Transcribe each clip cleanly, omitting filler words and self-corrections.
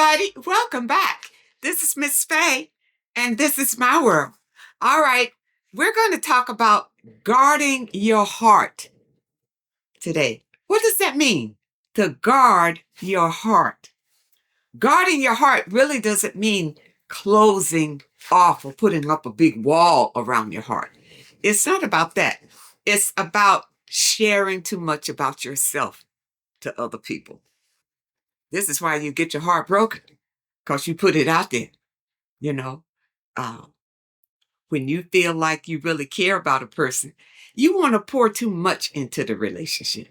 everybody. Welcome back. This is Miss Faye, and this is my world. All right, we're going to talk about guarding your heart today. What does that mean? To guard your heart. Guarding your heart really doesn't mean closing off or putting up a big wall around your heart. It's not about that. It's about sharing too much about yourself to other people. This is why you get your heart broken, because you put it out there. You know, uh, when you feel like you really care about a person, you want to pour too much into the relationship.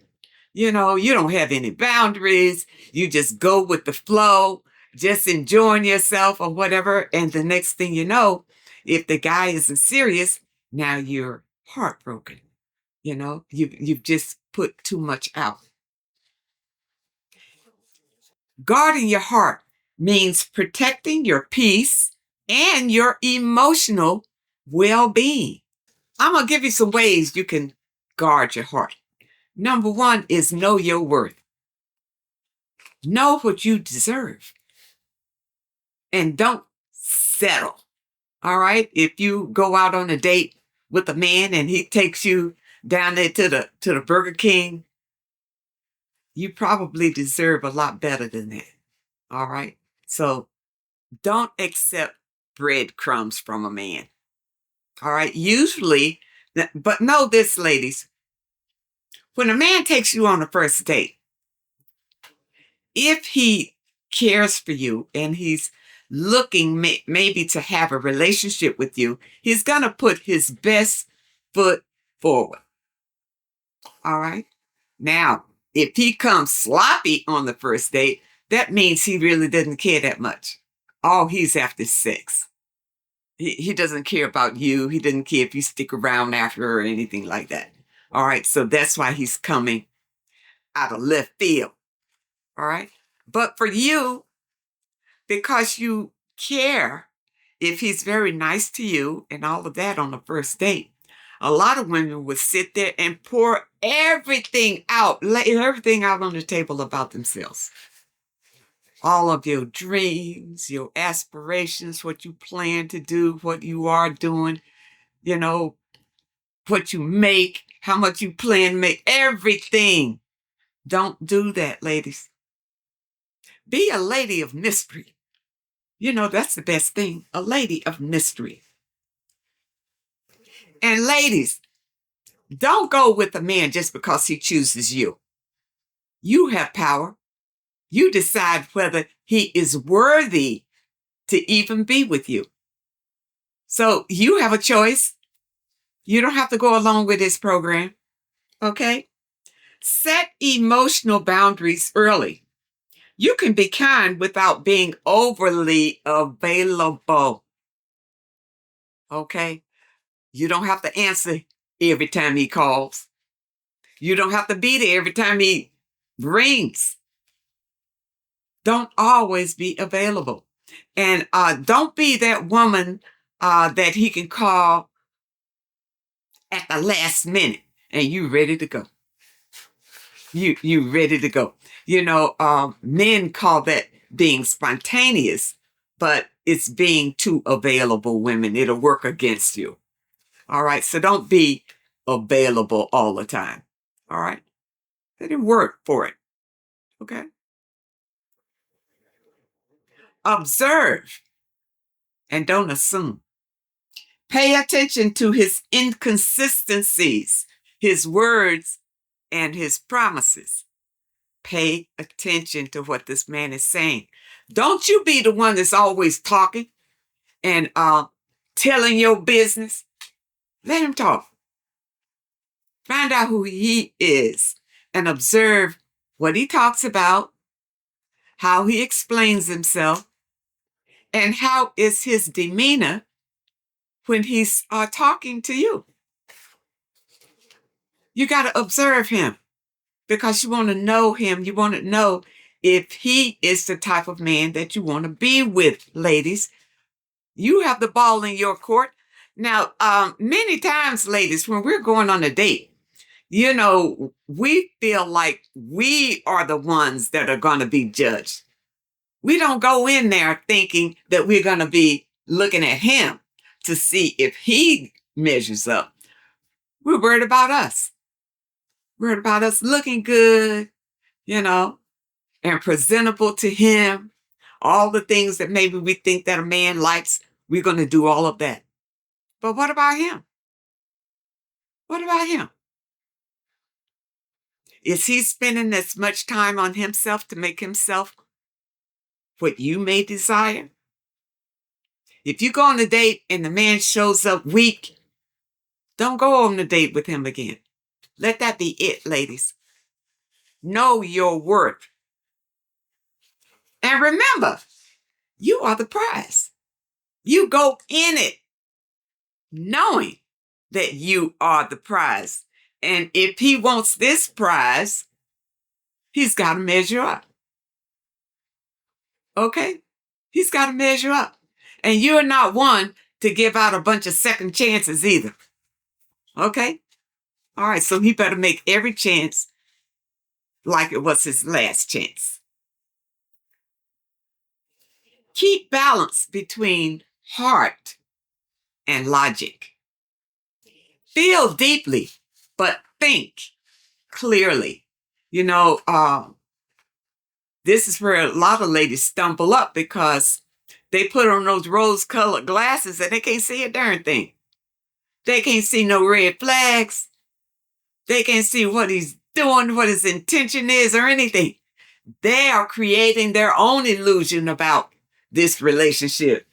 You don't have any boundaries. You just go with the flow, just enjoying yourself or whatever. And the next thing you know, if the guy isn't serious, now you're heartbroken. You've just put too much out. Guarding your heart means protecting your peace and your emotional well-being. I'm going to give you some ways you can guard your heart. Number one is know your worth. Know what you deserve. And don't settle. All right? If you go out on a date with a man and he takes you down there to the Burger King, you probably deserve a lot better than that. All right? So don't accept breadcrumbs from a man. All right? Usually, but know this, ladies. When a man takes you on a first date, if he cares for you and he's looking maybe to have a relationship with you, he's going to put his best foot forward. All right? Now, if he comes sloppy on the first date, that means he really doesn't care that much. All he's after is sex. He doesn't care about you. He doesn't care if you stick around after or anything like that. All right? So that's why he's coming out of left field. All right? But for you, because you care, if he's very nice to you and all of that on the first date, a lot of women would sit there and pour everything out, lay everything out on the table about themselves. All of your dreams, your aspirations, what you plan to do, what you are doing, what you make, how much you plan to make, everything. Don't do that, ladies. Be a lady of mystery. That's the best thing, a lady of mystery. And ladies, don't go with a man just because he chooses you. You have power. You decide whether he is worthy to even be with you. So you have a choice. You don't have to go along with this program. Okay? Set emotional boundaries early. You can be kind without being overly available. Okay? You don't have to answer every time he calls. You don't have to be there every time he rings. Don't always be available. And don't be that woman that he can call at the last minute and you ready to go. You ready to go. Men call that being spontaneous, but it's being too available, women. It'll work against you. All right? So don't be available all the time. All right? That didn't work for it. Okay? Observe and don't assume. Pay attention to his inconsistencies, his words, and his promises. Pay attention to what this man is saying. Don't you be the one that's always talking and telling your business. Let him talk. Find out who he is and observe what he talks about, how he explains himself, and how is his demeanor when he's talking to you. You got to observe him because you want to know him. You want to know if he is the type of man that you want to be with, ladies. You have the ball in your court. Now, many times, ladies, when we're going on a date, we feel like we are the ones that are going to be judged. We don't go in there thinking that we're going to be looking at him to see if he measures up. We're worried about us. Worried about us looking good, and presentable to him. All the things that maybe we think that a man likes, we're going to do all of that. But what about him? What about him? Is he spending as much time on himself to make himself what you may desire? If you go on a date and the man shows up weak, don't go on the date with him again. Let that be it, ladies. Know your worth. And remember, you are the prize. You go in it knowing that you are the prize. And if he wants this prize, he's got to measure up. Okay? He's got to measure up. And you're not one to give out a bunch of second chances either. Okay? All right, so he better make every chance like it was his last chance. Keep balance between heart and logic. Feel deeply, but think clearly. This is where a lot of ladies stumble up because they put on those rose-colored glasses and they can't see a darn thing. They can't see no red flags. They can't see what he's doing, what his intention is, or anything. They are creating their own illusion about this relationship.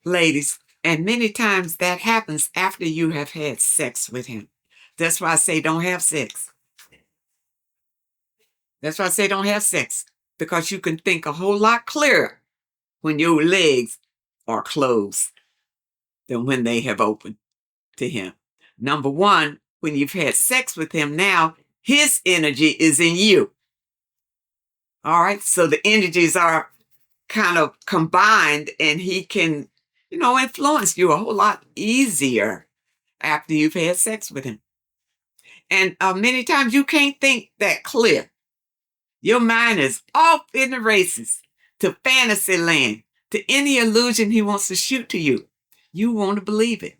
Ladies, and many times that happens after you have had sex with him. That's why I say don't have sex. That's why I say don't have sex. Because you can think a whole lot clearer when your legs are closed than when they have opened to him. Number one, when you've had sex with him now, his energy is in you. All right? So the energies are kind of combined and he can, influence you a whole lot easier after you've had sex with him. And many times you can't think that clear. Your mind is off in the races to fantasy land, to any illusion he wants to shoot to you. You want to believe it.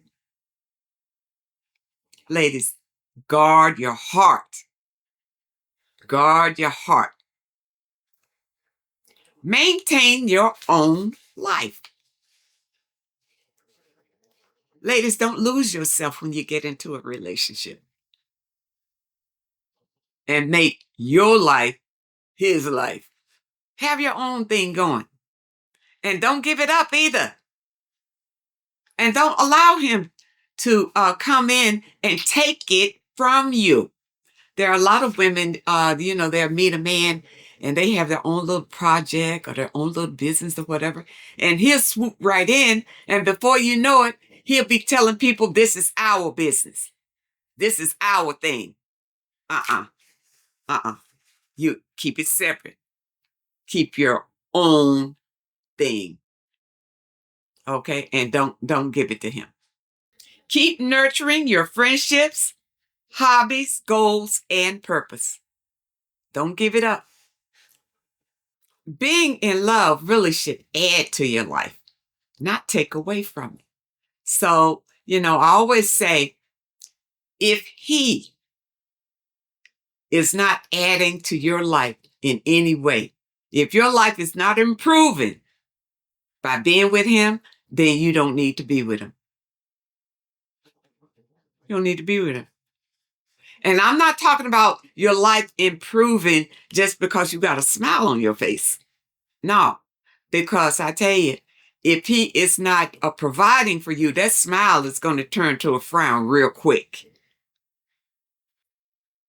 Ladies, guard your heart. Guard your heart. Maintain your own life. Ladies, don't lose yourself when you get into a relationship. And make your life his life. Have your own thing going. And don't give it up either. And don't allow him to come in and take it from you. There are a lot of women, they'll meet a man and they have their own little project or their own little business or whatever. And he'll swoop right in. And before you know it, he'll be telling people, this is our business. This is our thing. You keep it separate. Keep your own thing. Okay? And don't give it to him. Keep nurturing your friendships, hobbies, goals, and purpose. Don't give it up. Being in love really should add to your life, not take away from it. So, I always say, if he is not adding to your life in any way, if your life is not improving by being with him, then you don't need to be with him. You don't need to be with him. And I'm not talking about your life improving just because you got a smile on your face. No, because I tell you, if he is not providing for you, that smile is going to turn to a frown real quick.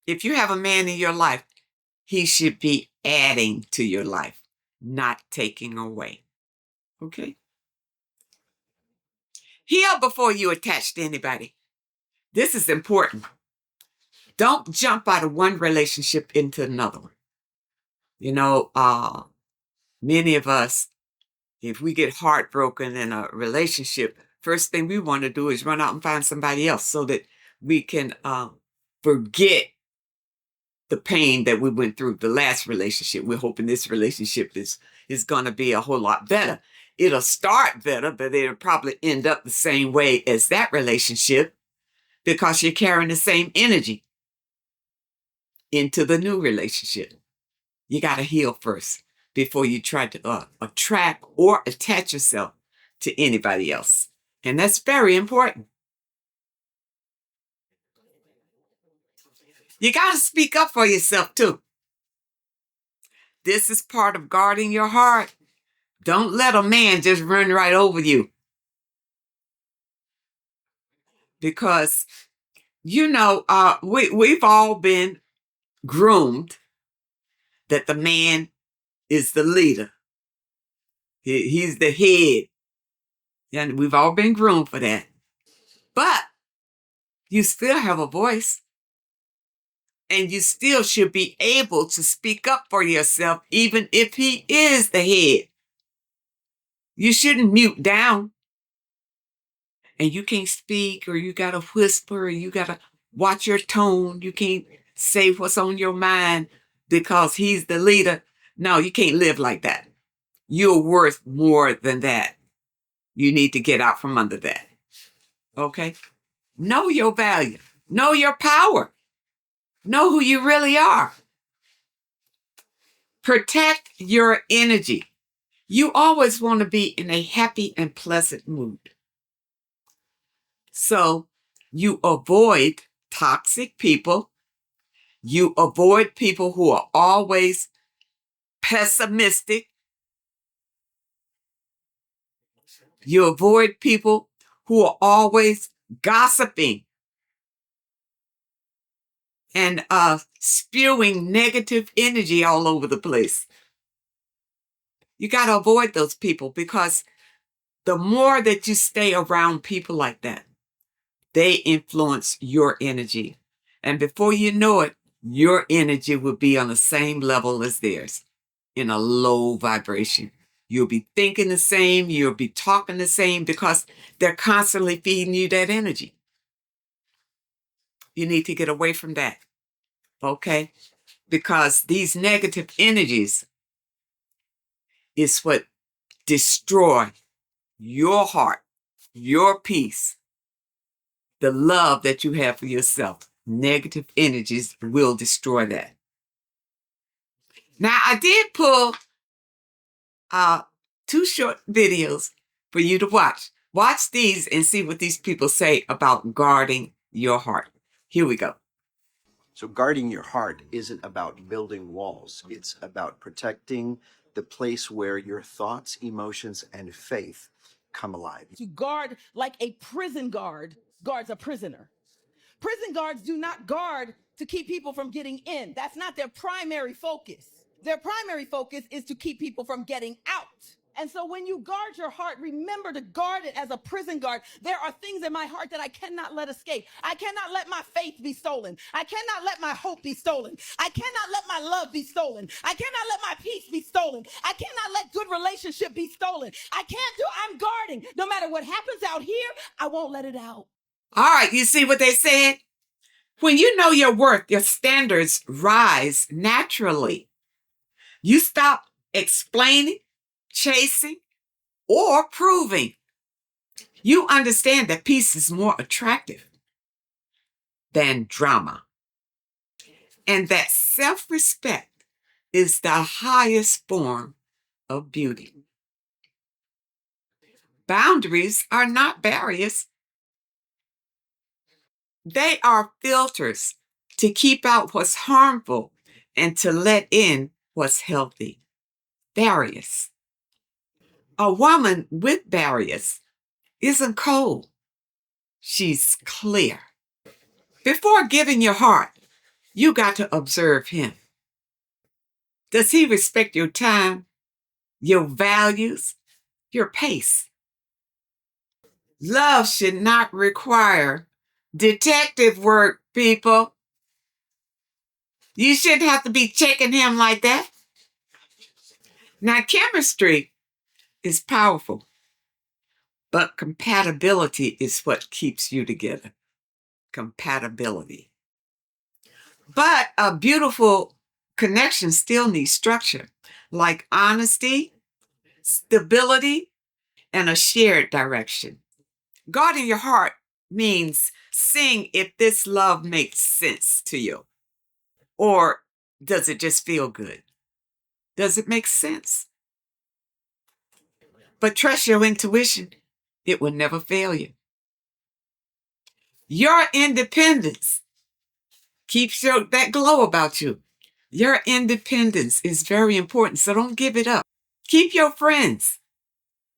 If you have a man in your life, he should be adding to your life, not taking away. Okay? Heal before you attach to anybody. This is important. Don't jump out of one relationship into another one. Many of us, if we get heartbroken in a relationship, first thing we want to do is run out and find somebody else so that we can forget the pain that we went through the last relationship. We're hoping this relationship is going to be a whole lot better. It'll start better, but it'll probably end up the same way as that relationship because you're carrying the same energy into the new relationship. You got to heal first before you try to attract or attach yourself to anybody else. And that's very important. You got to speak up for yourself too. This is part of guarding your heart. Don't let a man just run right over you. Because, we've all been groomed that the man is the leader. He's the head. And we've all been groomed for that. But you still have a voice. And you still should be able to speak up for yourself, even if he is the head. You shouldn't mute down. And you can't speak, or you got to whisper, or you got to watch your tone. You can't say what's on your mind because he's the leader. No, you can't live like that. You're worth more than that. You need to get out from under that. Okay? Know your value. Know your power. Know who you really are. Protect your energy. You always want to be in a happy and pleasant mood. So you avoid toxic people. You avoid people who are always pessimistic. You avoid people who are always gossiping and spewing negative energy all over the place. You got to avoid those people because the more that you stay around people like that, they influence your energy. And before you know it, your energy will be on the same level as theirs, in a low vibration. You'll be thinking the same, you'll be talking the same because they're constantly feeding you that energy. You need to get away from that, okay? Because these negative energies is what destroy your heart, your peace, the love that you have for yourself. Negative energies will destroy that. Now, I did pull 2 short videos for you to watch. Watch these and see what these people say about guarding your heart. Here we go. So guarding your heart isn't about building walls. It's about protecting the place where your thoughts, emotions, and faith come alive. To guard like a prison guard guards a prisoner. Prison guards do not guard to keep people from getting in. That's not their primary focus. Their primary focus is to keep people from getting out. And so when you guard your heart, remember to guard it as a prison guard. There are things in my heart that I cannot let escape. I cannot let my faith be stolen. I cannot let my hope be stolen. I cannot let my love be stolen. I cannot let my peace be stolen. I cannot let good relationship be stolen. I'm guarding. No matter what happens out here, I won't let it out. All right, you see what they said? When you know your worth, your standards rise naturally. You stop explaining, chasing, or proving. You understand that peace is more attractive than drama. And that self-respect is the highest form of beauty. Boundaries are not barriers. They are filters to keep out what's harmful and to let in what's healthy. Barriers. A woman with barriers isn't cold. She's clear. Before giving your heart, you got to observe him. Does he respect your time, your values, your pace? Love should not require detective work, people. You shouldn't have to be checking him like that. Now, chemistry is powerful, but compatibility is what keeps you together. Compatibility. But a beautiful connection still needs structure, like honesty, stability, and a shared direction. Guarding your heart means seeing if this love makes sense to you, or does it just feel good? Does it make sense? But trust your intuition. It will never fail you. Your independence keeps that glow about you. Your independence is very important, so don't give it up. Keep your friends,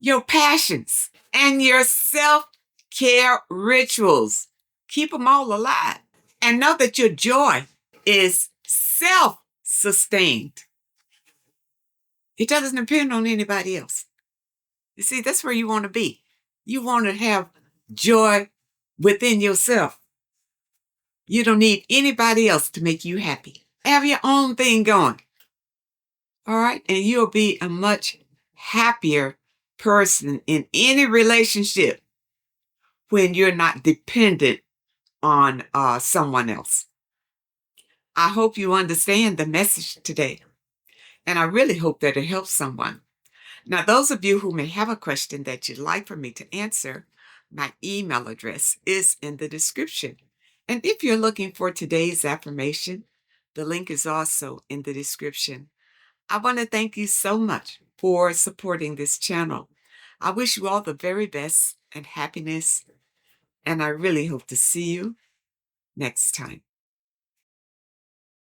your passions, and your self-care rituals. Keep them all alive. And know that your joy is self-sustained. It doesn't depend on anybody else. You see, that's where you want to be. You want to have joy within yourself. You don't need anybody else to make you happy. Have your own thing going. All right? And you'll be a much happier person in any relationship when you're not dependent on someone else. I hope you understand the message today. And I really hope that it helps someone. Now, those of you who may have a question that you'd like for me to answer, my email address is in the description. And if you're looking for today's affirmation, the link is also in the description. I want to thank you so much for supporting this channel. I wish you all the very best and happiness, and I really hope to see you next time.